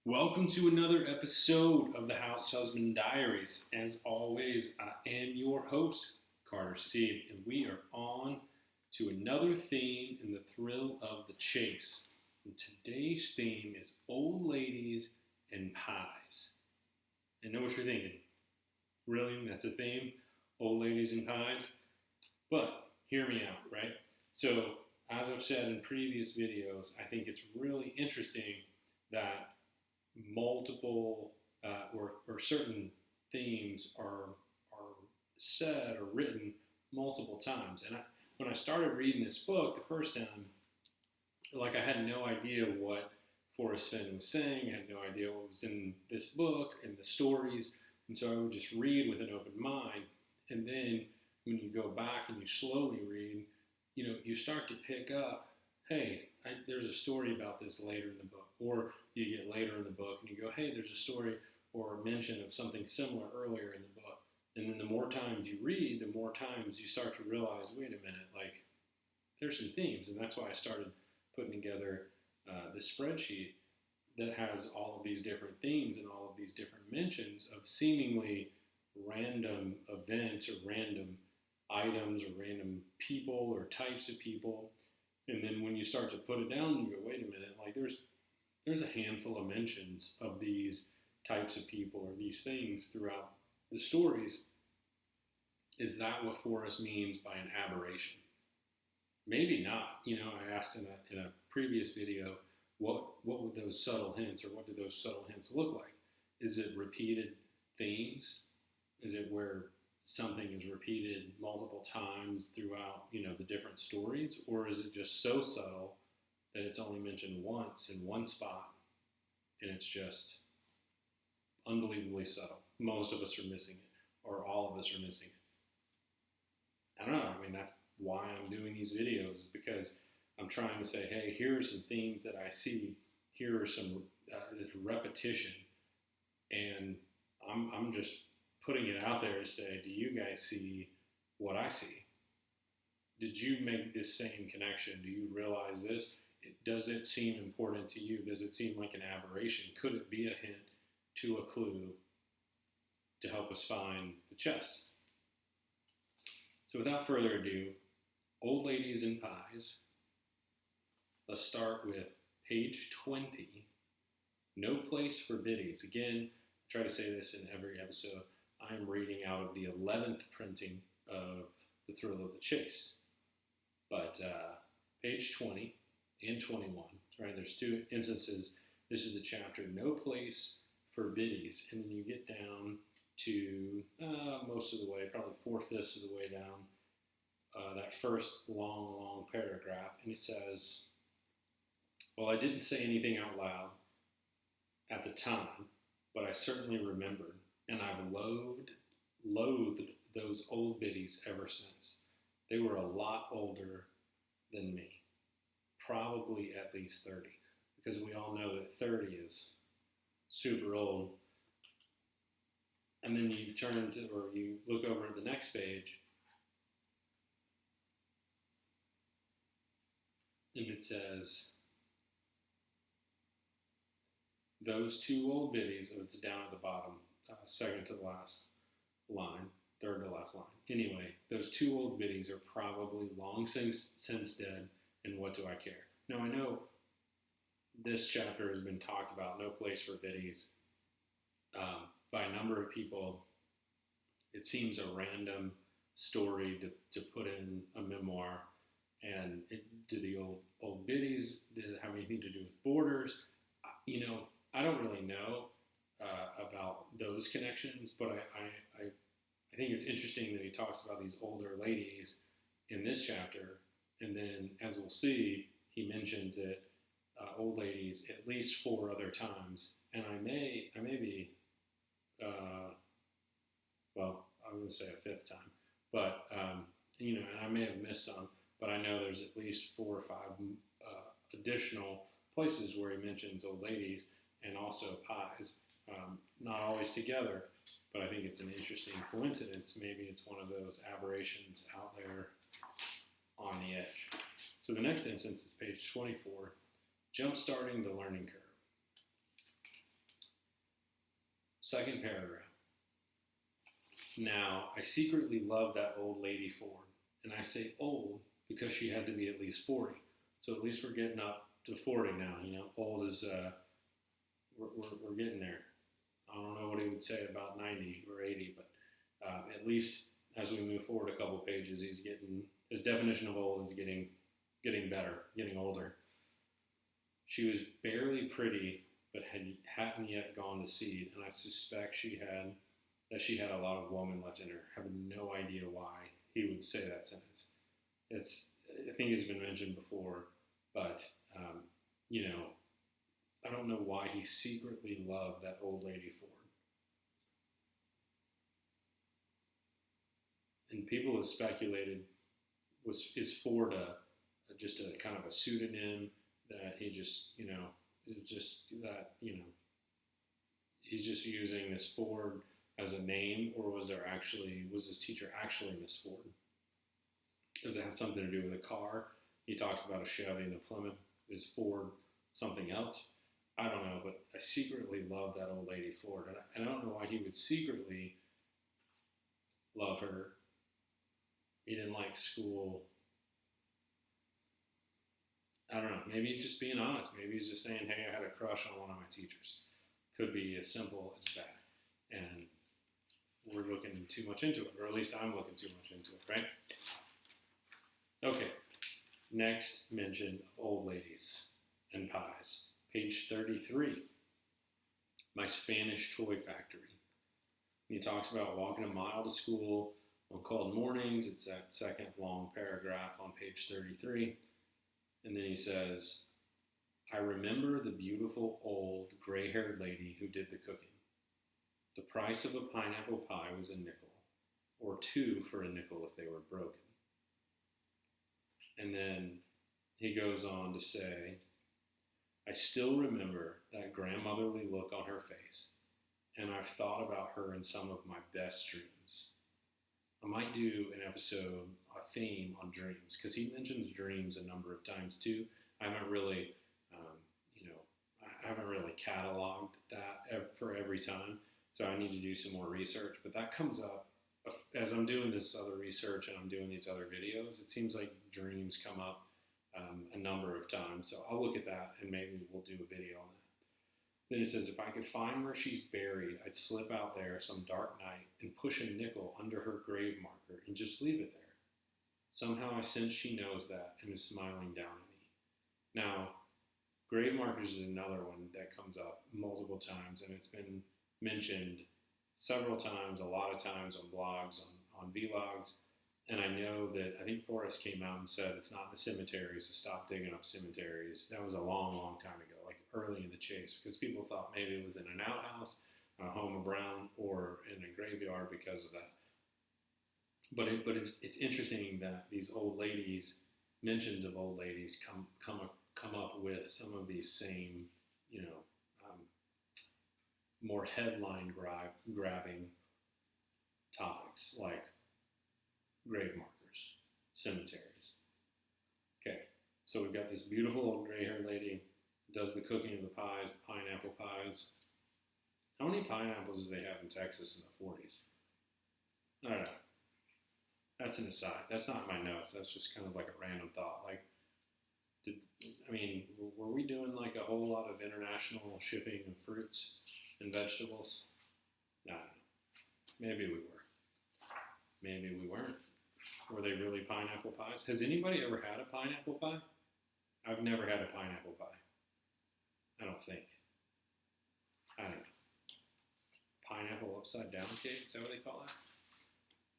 Welcome to another episode of the House Husband Diaries. As always, I am your host, Carter Seib, and we are on to another theme in the thrill of the chase. And today's theme is old ladies and pies. I know what you're thinking. Really? That's a theme? Old ladies and pies? But hear me out, right? So, as I've said in previous videos, I think it's really interesting that multiple or certain themes are said or written multiple times. And when I started reading this book the first time, I had no idea what Forrest Fenn was saying. I had no idea what was in this book and the stories. And so I would just read with an open mind. And then when you go back and you slowly read, you start to pick up, hey, there's a story about this later in the book. Or you get later in the book and you go, hey, there's a story or a mention of something similar earlier in the book. And then the more times you read, the more times you start to realize, wait a minute, there's some themes. And that's why I started putting together this spreadsheet that has all of these different themes and all of these different mentions of seemingly random events or random items or random people or types of people. And then when you start to put it down, you go, wait a minute, there's a handful of mentions of these types of people or these things throughout the stories. Is that what Forrest means by an aberration? Maybe not. I asked in a previous video, what would those subtle hints or what do those subtle hints look like? Is it repeated themes? Is it where something is repeated multiple times throughout, the different stories? Or is it just so subtle that it's only mentioned once in one spot and it's just unbelievably subtle? Most of us are missing it, or all of us are missing it. I don't know. That's why I'm doing these videos, is because I'm trying to say, hey, here are some themes that I see. Here are some this repetition, and I'm just putting it out there to say, do you guys see what I see? Did you make this same connection? Do you realize this? Does it seem important to you? Does it seem like an aberration? Could it be a hint to a clue to help us find the chest? So without further ado, old ladies and pies. Let's start with page 20. No place for biddies. Again, I try to say this in every episode. I'm reading out of the 11th printing of The Thrill of the Chase. But page 20 and 21, right? There's two instances. This is the chapter, No Place for Biddies. And then you get down to most of the way, probably 4/5 of the way down, that first long paragraph. And it says, well, I didn't say anything out loud at the time, but I certainly remembered. And I've loathed those old biddies ever since. They were a lot older than me, probably at least 30, because we all know that 30 is super old. And then you turn to, or you look over at the next page, and it says, those two old biddies, and it's down at the bottom, second to the last line, third to last line. Anyway, those two old biddies are probably long since dead, and what do I care? Now, I know this chapter has been talked about, No Place for Biddies, by a number of people. It seems a random story to put in a memoir. And do the old biddies, did it have anything to do with borders? I don't really know about those connections, but I think it's interesting that he talks about these older ladies in this chapter, and then, as we'll see, he mentions it, old ladies, at least 4 other times, and I may be, I wouldn't say a 5th time, but, and I may have missed some, but I know there's at least 4 or 5 additional places where he mentions old ladies and also pies. Not always together, but I think it's an interesting coincidence. Maybe it's one of those aberrations out there on the edge. So the next instance is page 24, Jump-starting the learning curve. Second paragraph. Now, I secretly love that old lady Ford. And I say old because she had to be at least 40. So at least we're getting up to 40 now. Old is, we're getting there. I don't know what he would say about 90 or 80, but at least as we move forward a couple pages, his definition of old is getting better, getting older. She was barely pretty, but hadn't yet gone to seed, and I suspect she had a lot of woman left in her. I have no idea why he would say that sentence. I think it's been mentioned before, but I don't know why he secretly loved that old lady Ford. And people have speculated, is Ford just a kind of a pseudonym that he just, is just that, he's just using this Ford as a name, or was this teacher actually Miss Ford? Does it have something to do with a car? He talks about a Chevy and a Plymouth. Is Ford something else? I don't know, but I secretly love that old lady Ford. And I don't know why he would secretly love her. He didn't like school. I don't know. Maybe he's just being honest. Maybe he's just saying, hey, I had a crush on one of my teachers. Could be as simple as that. And we're looking too much into it, or at least I'm looking too much into it, right? Okay. Next mention of old ladies and pies. Page 33. My Spanish toy factory. He talks about walking a mile to school on cold mornings. It's that second long paragraph on page 33. And then he says, I remember the beautiful old gray-haired lady who did the cooking. The price of a pineapple pie was a nickel, or two for a nickel if they were broken. And then he goes on to say, I still remember that grandmotherly look on her face, and I've thought about her in some of my best dreams. I might do an episode, a theme on dreams, because he mentions dreams a number of times too. I haven't really, I haven't really cataloged that for every time, so I need to do some more research. But that comes up as I'm doing this other research and I'm doing these other videos. It seems like dreams come up a number of times, so I'll look at that and maybe we'll do a video on that. Then it says, if I could find where she's buried, I'd slip out there some dark night and push a nickel under her grave marker and just leave it there. Somehow I sense she knows that and is smiling down at me. Now, grave markers is another one that comes up multiple times, and it's been mentioned several times, a lot of times on blogs, on vlogs. And I know that, I think Forrest came out and said it's not in the cemeteries, to stop digging up cemeteries. That was a long, long time ago, like early in the chase, because people thought maybe it was in an outhouse, a home of Brown, or in a graveyard because of that. But it's interesting that these old ladies, mentions of old ladies, come up with some of these same, more headline grabbing topics like grave markers, cemeteries. Okay, so we've got this beautiful old gray-haired lady, does the cooking of the pies, the pineapple pies. How many pineapples do they have in Texas in the 40s? I don't know. That's an aside. That's not my notes. That's just kind of like a random thought. Like, were we doing like a whole lot of international shipping of fruits and vegetables? I don't know. Maybe we were. Maybe we weren't. Were they really pineapple pies? Has anybody ever had a pineapple pie? I've never had a pineapple pie. I don't think. I don't know. Pineapple upside down cake? Is that what they call that?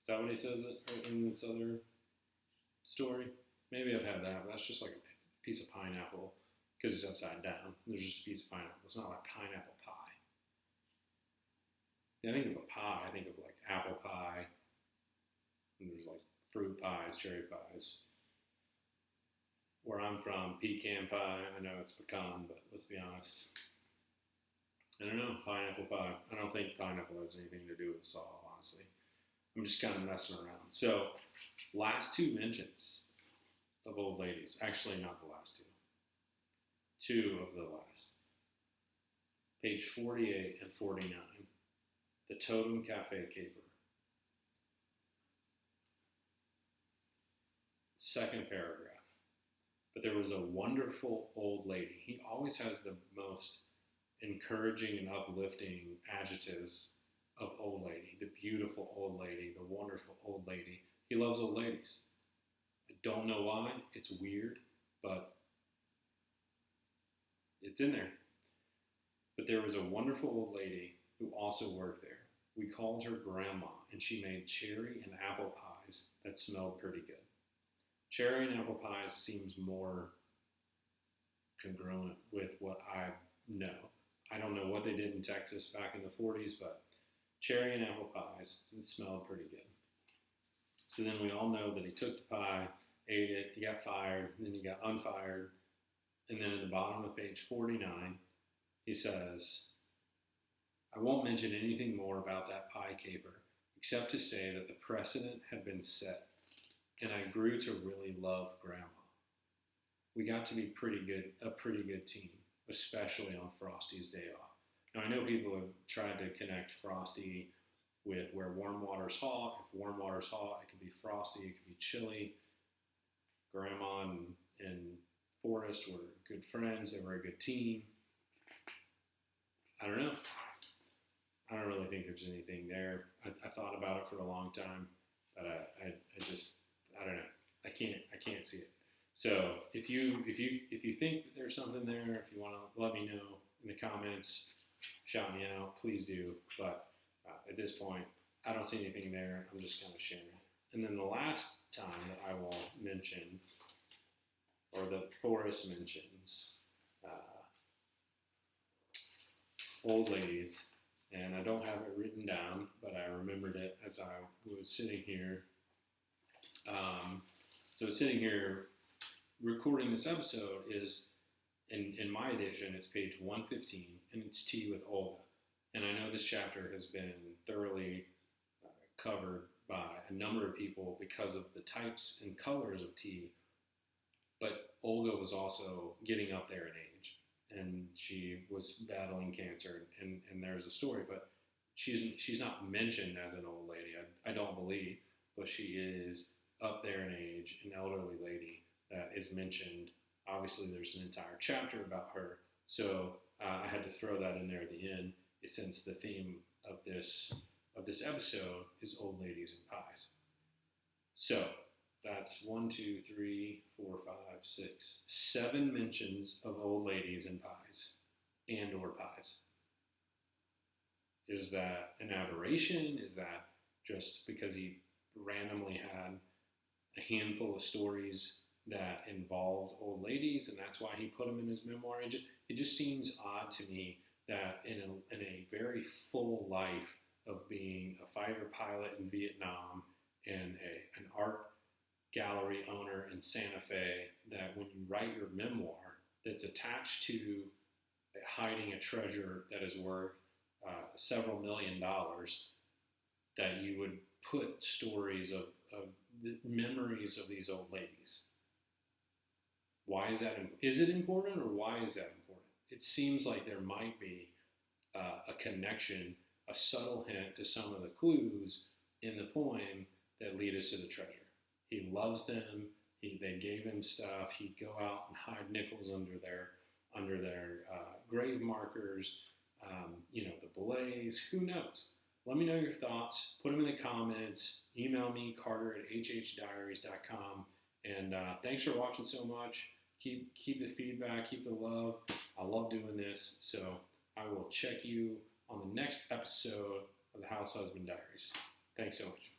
Is that what he says in this other story? Maybe I've had that, but that's just like a piece of pineapple because it's upside down. There's just a piece of pineapple. It's not like pineapple pie. When I think of a pie, I think of like apple pie, and there's like fruit pies, cherry pies. Where I'm from, pecan pie. I know it's pecan, but let's be honest. I don't know, pineapple pie. I don't think pineapple has anything to do with salt, honestly. I'm just kind of messing around. So, last two mentions of old ladies. Actually, not the last two. Two of the last. Page 48 and 49. The Totem Cafe Caper. Second paragraph. But there was a wonderful old lady. He always has the most encouraging and uplifting adjectives of old lady. The beautiful old lady, the wonderful old lady. He loves old ladies. I don't know why. It's weird, but it's in there. But there was a wonderful old lady who also worked there. We called her Grandma, and she made cherry and apple pies that smelled pretty good. Cherry and apple pies seems more congruent with what I know. I don't know what they did in Texas back in the 40s, but cherry and apple pies smelled pretty good. So then we all know that he took the pie, ate it, he got fired, then he got unfired, and then at the bottom of page 49, he says, I won't mention anything more about that pie caper, except to say that the precedent had been set, and I grew to really love Grandma. We got to be a pretty good team, especially on Frosty's day off. Now, I know people have tried to connect Frosty with where warm water's hot. If warm water's hot, it could be frosty, it could be chilly. Grandma and Forrest were good friends. They were a good team. I don't know. I don't really think there's anything there. I thought about it for a long time, but I don't know. I can't see it. So if you think that there's something there, if you want to let me know in the comments, shout me out, please do. But at this point, I don't see anything there. I'm just kind of sharing. And then the last time that I will mention, or that Forrest mentions, old ladies, and I don't have it written down, but I remembered it as I was sitting here. So sitting here recording this episode is, in my edition, it's page 115, and it's Tea with Olga. And I know this chapter has been thoroughly covered by a number of people because of the types and colors of tea, but Olga was also getting up there in age, and she was battling cancer, and there's a story, but she's not mentioned as an old lady, I don't believe, but she is up there in age, an elderly lady that is mentioned. Obviously, there's an entire chapter about her, so I had to throw that in there at the end, since the theme of this episode is old ladies and pies. So that's 1, 2, 3, 4, 5, 6, 7 mentions of old ladies and pies, or pies. Is that an aberration? Is that just because he randomly had a handful of stories that involved old ladies, and that's why he put them in his memoir? It just seems odd to me that in a very full life of being a fighter pilot in Vietnam and an art gallery owner in Santa Fe, that when you write your memoir that's attached to hiding a treasure that is worth several $1 million, that you would put stories of the memories of these old ladies. Why is that? Is it important, or why is that important? It seems like there might be a connection, a subtle hint to some of the clues in the poem that lead us to the treasure. He loves them. They gave him stuff. He'd go out and hide nickels under their grave markers. The billets. Who knows? Let me know your thoughts. Put them in the comments. Email me, carter@hhdiaries.com. And thanks for watching so much. Keep the feedback. Keep the love. I love doing this. So I will check you on the next episode of the House Husband Diaries. Thanks so much.